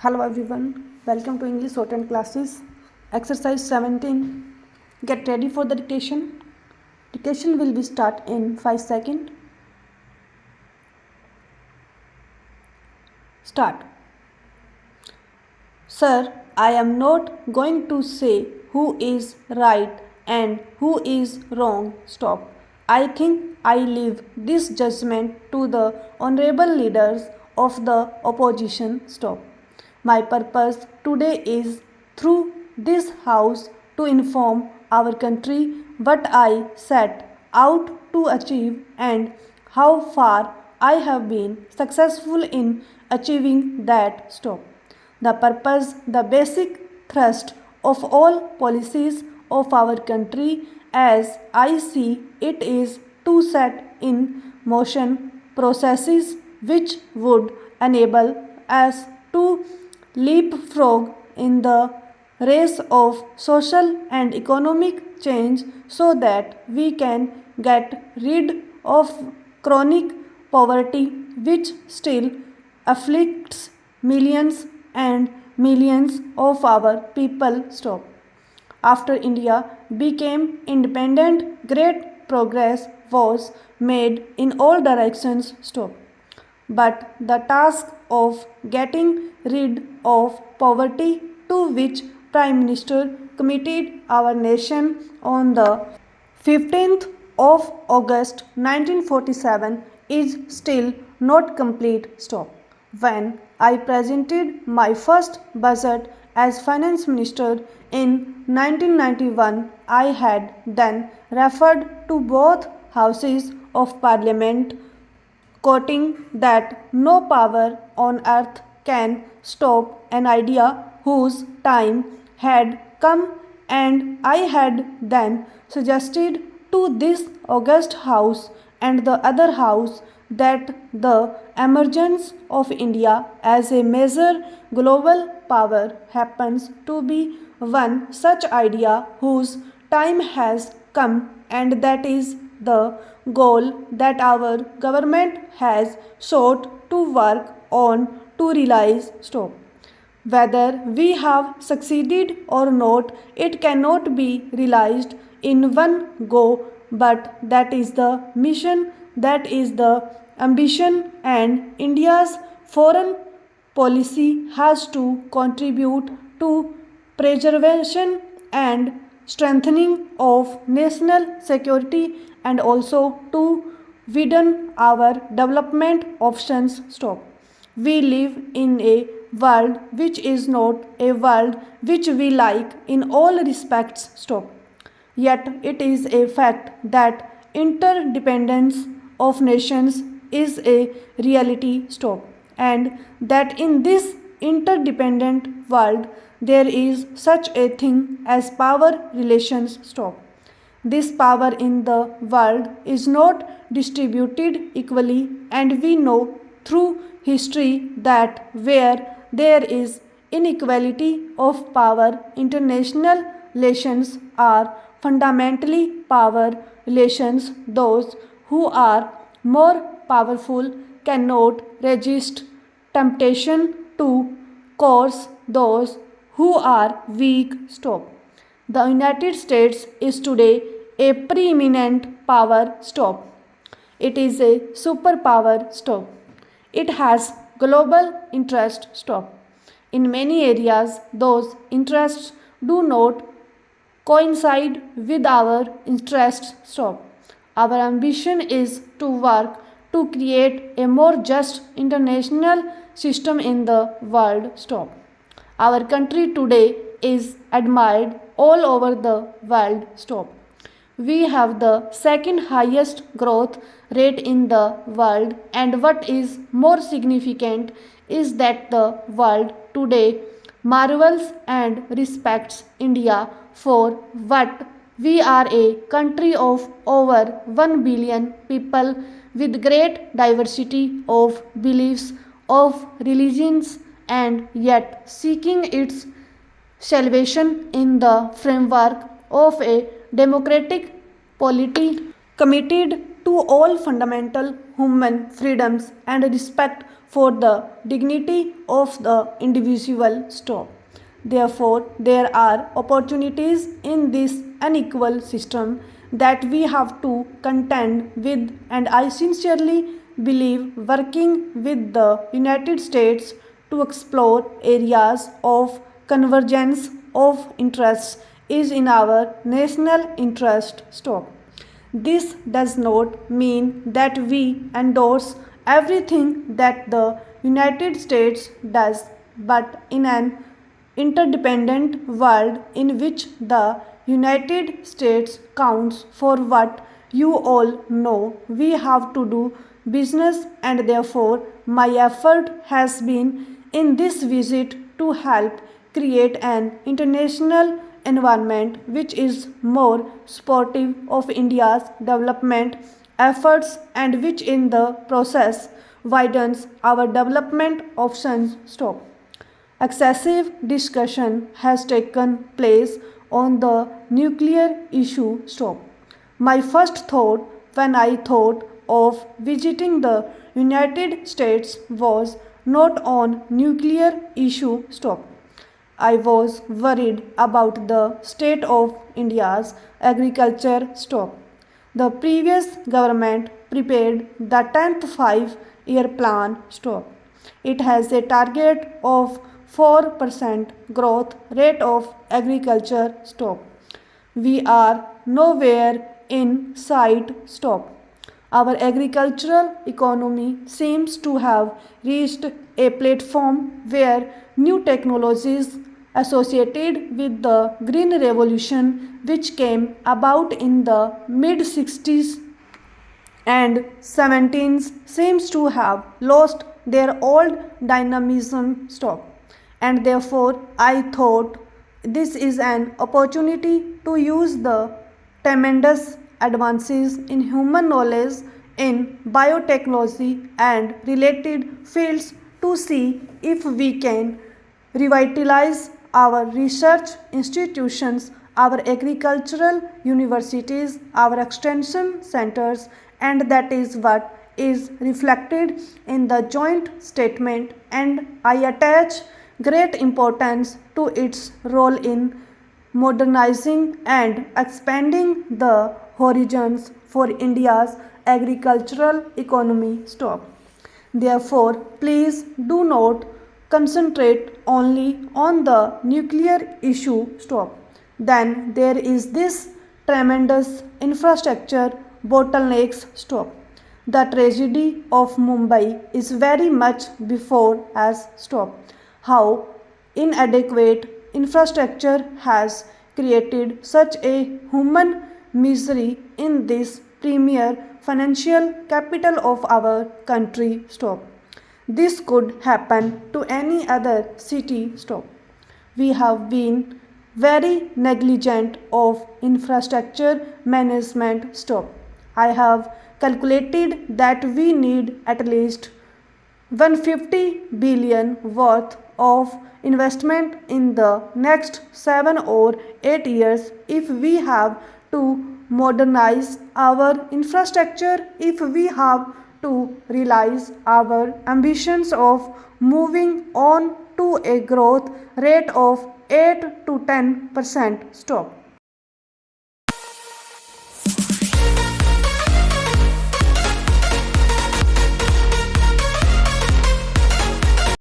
Hello everyone, welcome to English Shorthand classes. Exercise 17. Get ready for the dictation. Dictation will be start in 5 seconds. Start. Sir, I am not going to say who is right and who is wrong. Stop. I think I leave this judgment to the honorable leaders of the opposition. Stop. My purpose today is through this house to inform our country what I set out to achieve and how far I have been successful in achieving that. Stop. The purpose, the basic thrust of all policies of our country as I see it is to set in motion processes which would enable us to leapfrog in the race of social and economic change so that we can get rid of chronic poverty which still afflicts millions and millions of our people. Stop. After India became independent, great progress was made in all directions. Stop. But the task of getting rid of poverty to which Prime Minister committed our nation on the 15th of August 1947 is still not complete. Stop. When I presented my first budget as finance minister in 1991, I had then referred to both houses of parliament, quoting that no power on earth can stop an idea whose time had come, and I had then suggested to this august house and the other house that the emergence of India as a major global power happens to be one such idea whose time has come, and that is the goal that our government has sought to work on to realize. Stop. Whether we have succeeded or not, it cannot be realized in one go, but that is the mission, that is the ambition, and India's foreign policy has to contribute to preservation and strengthening of national security and also to widen our development options. Stop. We live in a world which is not a world which we like in all respects. Stop. Yet it is a fact that interdependence of nations is a reality. Stop. And that in this interdependent world there is such a thing as power relations. Stop. This power in the world is not distributed equally, and we know through history that where there is inequality of power, international relations are fundamentally power relations. Those who are more powerful cannot resist temptation to coerce those who are weak. Stop. The United States is today a preeminent power. Stop. It is a superpower. Stop. It has global interest. Stop. In many areas, those interests do not coincide with our interests. Stop. Our ambition is to work to create a more just international system in the world. Stop. Our country today is admired all over the world. Stop. We have the second highest growth rate in the world, and what is more significant is that the world today marvels and respects India for what we are, a country of over 1 billion people with great diversity of beliefs, of religions, and yet seeking its salvation in the framework of a democratic polity committed to all fundamental human freedoms and respect for the dignity of the individual. Stop. Therefore, there are opportunities in this unequal system that we have to contend with, and I sincerely believe working with the United States to explore areas of convergence of interests is in our national interest. Stop. This does not mean that we endorse everything that the United States does, but in an interdependent world in which the United States counts for what you all know, we have to do business, and therefore my effort has been in this visit to help create an international environment which is more supportive of India's development efforts and which in the process widens our development options. Stop. Excessive discussion has taken place on the nuclear issue. Stop. My first thought when I thought of visiting the United States was not on nuclear issue. Stop. I was worried about the state of India's agriculture. Stop. The previous government prepared the 10th 5-year plan. Stop. It has a target of 4% growth rate of agriculture. Stop. We are nowhere in sight. Stop. Our agricultural economy seems to have reached a platform where new technologies associated with the Green Revolution, which came about in the mid 60s and 17s, seems to have lost their old dynamism. Stop. And therefore, I thought this is an opportunity to use the tremendous advances in human knowledge in biotechnology and related fields to see if we can revitalize our research institutions, our agricultural universities, our extension centers, and that is what is reflected in the joint statement, and I attach great importance to its role in modernizing and expanding the horizons for India's agricultural economy. Stop. Therefore, please do not concentrate only on the nuclear issue. Stop. Then there is this tremendous infrastructure bottlenecks. Stop. The tragedy of Mumbai is very much before us. Stop. How inadequate infrastructure has created such a human misery in this premier financial capital of our country. Stop. This could happen to any other city. Stop. We have been very negligent of infrastructure management. Stop. I have calculated that we need at least 150 billion worth of investment in the next 7 or 8 years if we have to modernize our infrastructure, if we have to realize our ambitions of moving on to a growth rate of 8 to 10%. Stop.